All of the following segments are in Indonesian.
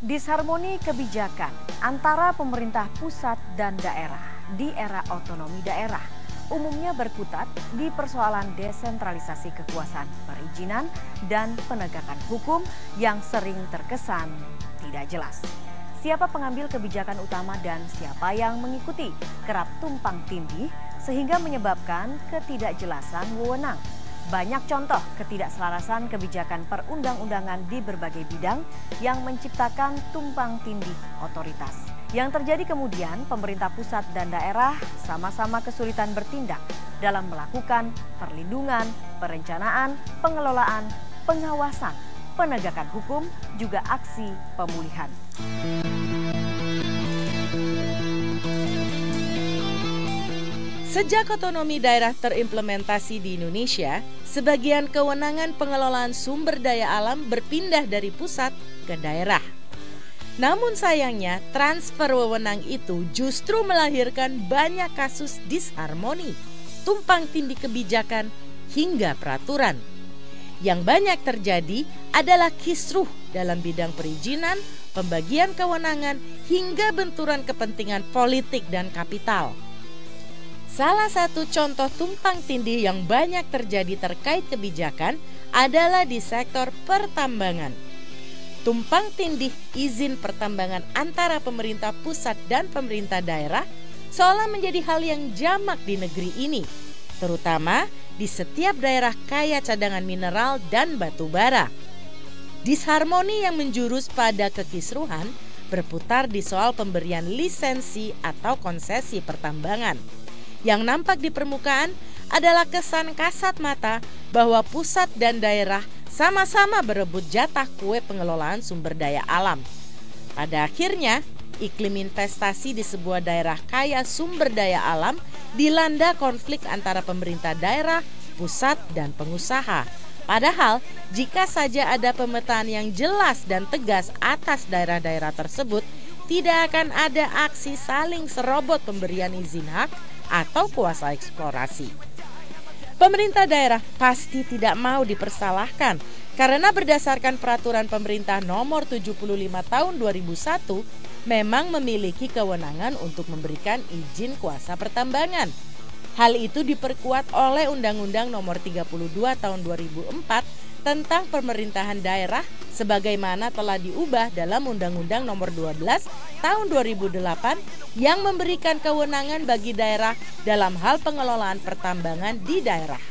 Disharmoni kebijakan antara pemerintah pusat dan daerah di era otonomi daerah umumnya berkutat di persoalan desentralisasi kekuasaan perizinan dan penegakan hukum yang sering terkesan tidak jelas. Siapa pengambil kebijakan utama dan siapa yang mengikuti kerap tumpang tindih sehingga menyebabkan ketidakjelasan wewenang. Banyak contoh ketidakselarasan kebijakan perundang-undangan di berbagai bidang yang menciptakan tumpang tindih otoritas. Yang terjadi kemudian, pemerintah pusat dan daerah sama-sama kesulitan bertindak dalam melakukan perlindungan, perencanaan, pengelolaan, pengawasan, penegakan hukum, juga aksi pemulihan. Sejak otonomi daerah terimplementasi di Indonesia, sebagian kewenangan pengelolaan sumber daya alam berpindah dari pusat ke daerah. Namun sayangnya, transfer wewenang itu justru melahirkan banyak kasus disharmoni, tumpang tindih kebijakan, hingga peraturan. Yang banyak terjadi adalah kisruh dalam bidang perizinan, pembagian kewenangan, hingga benturan kepentingan politik dan kapital. Salah satu contoh tumpang tindih yang banyak terjadi terkait kebijakan adalah di sektor pertambangan. Tumpang tindih izin pertambangan antara pemerintah pusat dan pemerintah daerah seolah menjadi hal yang jamak di negeri ini, terutama di setiap daerah kaya cadangan mineral dan batu bara. Disharmoni yang menjurus pada kekisruhan berputar di soal pemberian lisensi atau konsesi pertambangan. Yang nampak di permukaan adalah kesan kasat mata bahwa pusat dan daerah sama-sama berebut jatah kue pengelolaan sumber daya alam. Pada akhirnya, iklim investasi di sebuah daerah kaya sumber daya alam dilanda konflik antara pemerintah daerah, pusat, dan pengusaha. Padahal, jika saja ada pemetaan yang jelas dan tegas atas daerah-daerah tersebut, tidak akan ada aksi saling serobot pemberian izin hak atau kuasa eksplorasi. Pemerintah daerah pasti tidak mau dipersalahkan karena berdasarkan peraturan pemerintah nomor 75 tahun 2001 memang memiliki kewenangan untuk memberikan izin kuasa pertambangan. Hal itu diperkuat oleh Undang-Undang nomor 32 tahun 2004 tentang pemerintahan daerah sebagaimana telah diubah dalam Undang-Undang nomor 12 tahun 2008 yang memberikan kewenangan bagi daerah dalam hal pengelolaan pertambangan di daerah.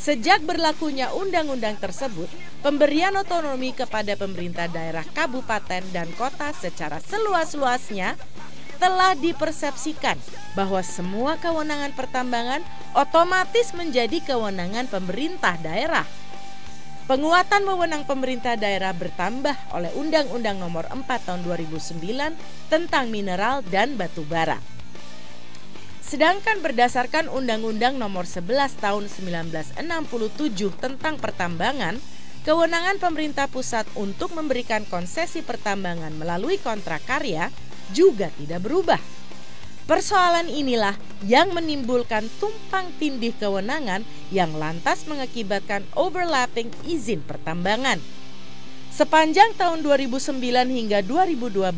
Sejak berlakunya undang-undang tersebut, pemberian otonomi kepada pemerintah daerah kabupaten dan kota secara seluas-luasnya telah dipersepsikan bahwa semua kewenangan pertambangan otomatis menjadi kewenangan pemerintah daerah. Penguatan wewenang pemerintah daerah bertambah oleh Undang-Undang Nomor 4 Tahun 2009 tentang mineral dan batu bara. Sedangkan berdasarkan Undang-Undang Nomor 11 Tahun 1967 tentang pertambangan, kewenangan pemerintah pusat untuk memberikan konsesi pertambangan melalui kontrak karya juga tidak berubah. Persoalan inilah yang menimbulkan tumpang tindih kewenangan yang lantas mengakibatkan overlapping izin pertambangan. Sepanjang tahun 2009 hingga 2012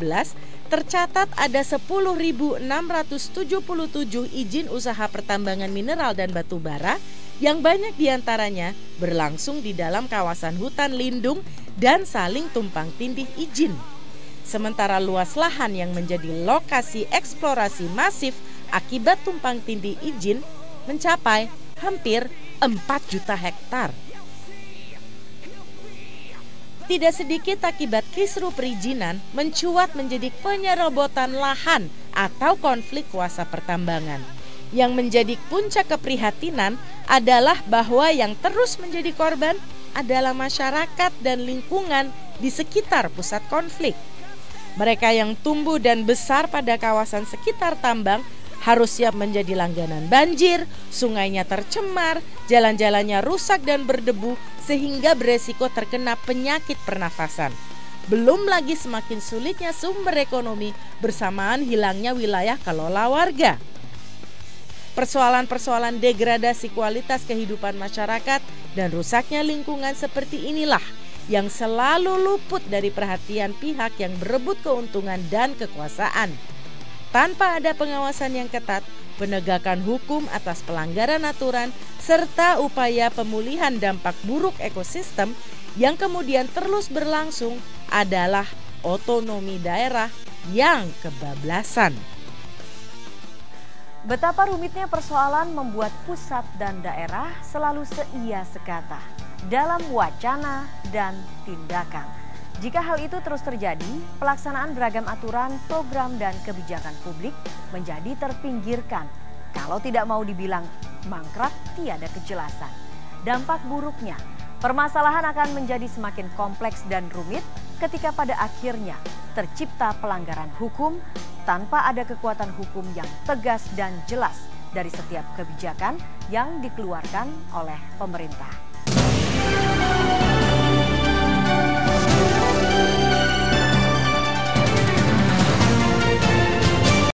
tercatat ada 10.677 izin usaha pertambangan mineral dan batu bara yang banyak diantaranya berlangsung di dalam kawasan hutan lindung dan saling tumpang tindih izin. Sementara luas lahan yang menjadi lokasi eksplorasi masif akibat tumpang tindih izin mencapai hampir 4 juta hektar. Tidak sedikit akibat kisruh perizinan mencuat menjadi penyerobotan lahan atau konflik kuasa pertambangan. Yang menjadi puncak keprihatinan adalah bahwa yang terus menjadi korban adalah masyarakat dan lingkungan di sekitar pusat konflik. Mereka yang tumbuh dan besar pada kawasan sekitar tambang harus siap menjadi langganan banjir, sungainya tercemar, jalan-jalannya rusak dan berdebu sehingga beresiko terkena penyakit pernafasan. Belum lagi semakin sulitnya sumber ekonomi bersamaan hilangnya wilayah kelola warga. Persoalan-persoalan degradasi kualitas kehidupan masyarakat dan rusaknya lingkungan seperti inilah yang selalu luput dari perhatian pihak yang berebut keuntungan dan kekuasaan. Tanpa ada pengawasan yang ketat, penegakan hukum atas pelanggaran aturan, serta upaya pemulihan dampak buruk ekosistem yang kemudian terus berlangsung adalah otonomi daerah yang kebablasan. Betapa rumitnya persoalan membuat pusat dan daerah selalu seia sekata dalam wacana dan tindakan. Jika hal itu terus terjadi, pelaksanaan beragam aturan, program, dan kebijakan publik menjadi terpinggirkan. Kalau tidak mau dibilang mangkrak, tiada kejelasan. Dampak buruknya, permasalahan akan menjadi semakin kompleks dan rumit ketika pada akhirnya tercipta pelanggaran hukum tanpa ada kekuatan hukum yang tegas dan jelas dari setiap kebijakan yang dikeluarkan oleh pemerintah.